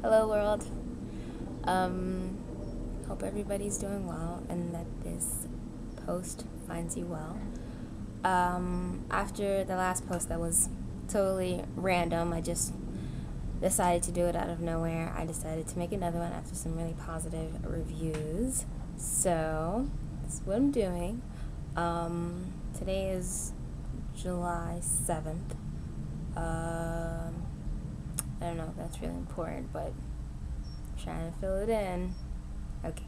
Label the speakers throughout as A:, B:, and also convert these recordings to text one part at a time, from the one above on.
A: Hello, world. Um, Hope everybody's doing well and that this post finds you well. After the last post that was totally random, I just decided to do it out of nowhere. I decided to make another one after some really positive reviews. So, that's what I'm doing. Today is July 7th. I don't know if that's really important, but I'm trying to fill it in. Okay.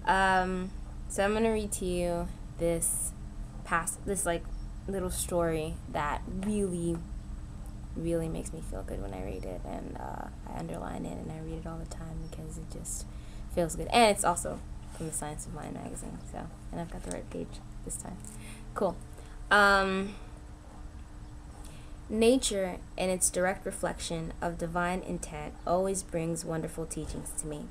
A: So I'm gonna read to you this like little story that really, really makes me feel good when I read it, and I underline it and I read it all the time because it just feels good. And it's also from the Science of Mind magazine. So, and I've got the right page this time. Cool. Nature, in its direct reflection of divine intent, always brings wonderful teachings to me.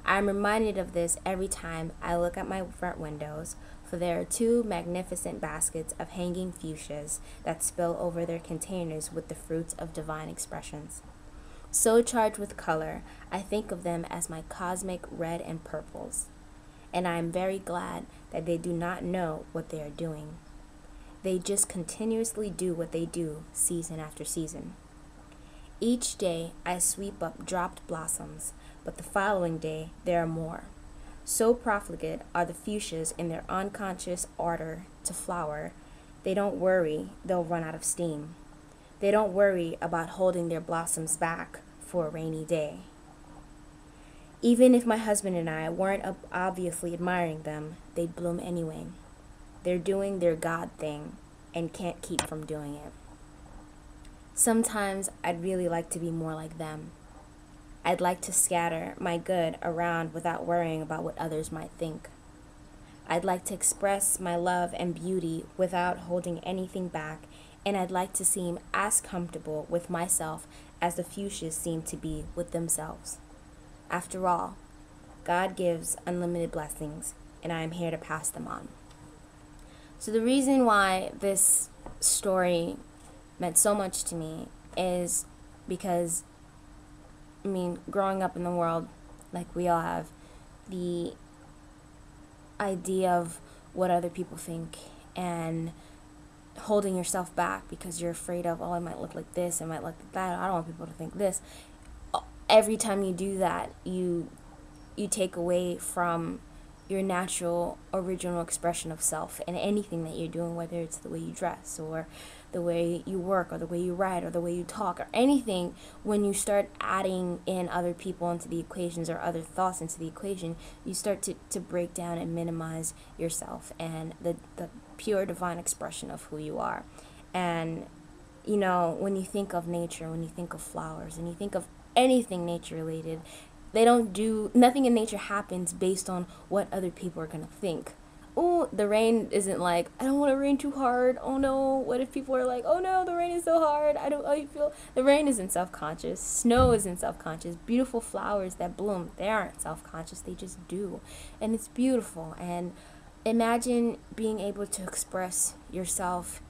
A: I am reminded of this every time I look at my front windows, for there are two magnificent baskets of hanging fuchsias that spill over their containers with the fruits of divine expressions. So charged with color, I think of them as my cosmic red and purples, and I am very glad that they do not know what they are doing. They just continuously do what they do season after season. Each day I sweep up dropped blossoms, but the following day there are more. So profligate are the fuchsias in their unconscious ardor to flower, they don't worry they'll run out of steam. They don't worry about holding their blossoms back for a rainy day. Even if my husband and I weren't obviously admiring them, they'd bloom anyway. They're doing their God thing and can't keep from doing it. Sometimes I'd really like to be more like them. I'd like to scatter my good around without worrying about what others might think. I'd like to express my love and beauty without holding anything back, and I'd like to seem as comfortable with myself as the fuchsias seem to be with themselves. After all, God gives unlimited blessings, and I am here to pass them on. So the reason why this story meant so much to me is because, growing up in the world, like we all have, the idea of what other people think and holding yourself back because you're afraid of, I might look like this, I might look like that, I don't want people to think this. Every time you do that, you take away from your natural, original expression of self in anything that you're doing, whether it's the way you dress or the way you work or the way you write or the way you talk or anything. When you start adding in other people into the equations or other thoughts into the equation, you start to break down and minimize yourself and the pure divine expression of who you are. And, when you think of nature, when you think of flowers, and you think of anything nature related, nothing in nature happens based on what other people are going to think. Oh, the rain isn't like, I don't want to rain too hard. Oh no, what if people are like, oh no, the rain is so hard. I feel, the rain isn't self-conscious. Snow isn't self-conscious. Beautiful flowers that bloom, they aren't self-conscious. They just do. And it's beautiful. And imagine being able to express yourself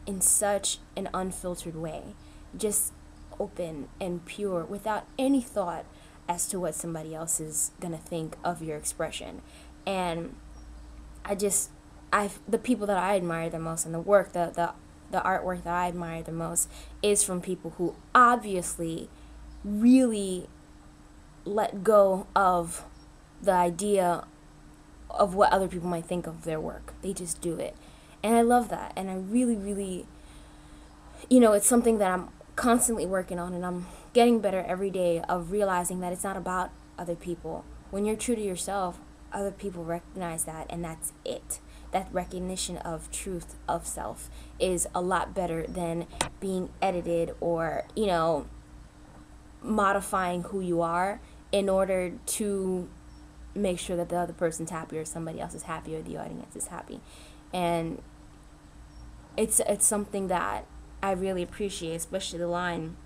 A: in such an unfiltered way. Just open and pure without any thought as to what somebody else is gonna think of your expression. And the people that I admire the most, and the artwork that I admire the most, is from people who obviously really let go of the idea of what other people might think of their work. They just do it. And I love that. And I really, really, it's something that I'm constantly working on, and I'm getting better every day of realizing that it's not about other people. When you're true to yourself, other people recognize that, and that's it. That recognition of truth of self is a lot better than being edited or, modifying who you are in order to make sure that the other person's happy or somebody else is happy or the audience is happy. And it's something that I really appreciate, especially the line,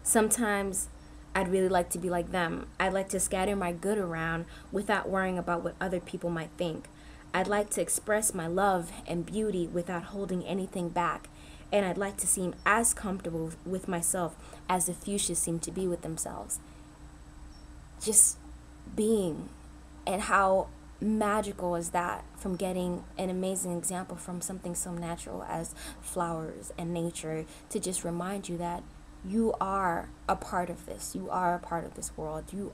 A: sometimes I'd really like to be like them. I'd like to scatter my good around without worrying about what other people might think. I'd like to express my love and beauty without holding anything back, And I'd like to seem as comfortable with myself as the fuchsias seem to be with themselves. Just being. And how magical is that, from getting an amazing example from something so natural as flowers and nature, to just remind you that you are a part of this. You are a part of this world. You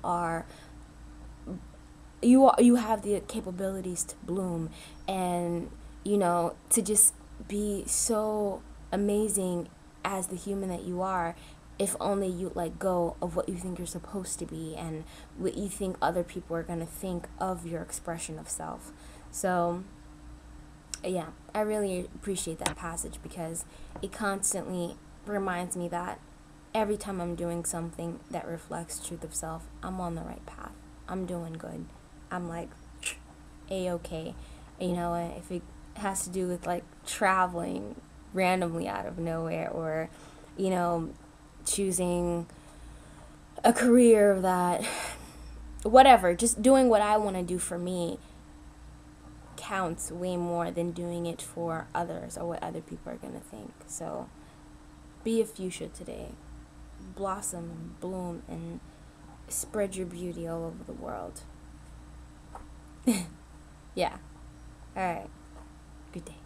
A: have the capabilities to bloom, and to just be so amazing as the human that you are, if only you let go of what you think you're supposed to be and what you think other people are going to think of your expression of self. So yeah, I really appreciate that passage, because it constantly reminds me that every time I'm doing something that reflects truth of self, I'm on the right path. I'm doing good. I'm like a-okay. If it has to do with like traveling randomly out of nowhere, or choosing a career that, whatever, just doing what I want to do for me counts way more than doing it for others or what other people are going to think. So be a fuchsia today. Blossom and bloom and spread your beauty all over the world. Yeah. All right. Good day.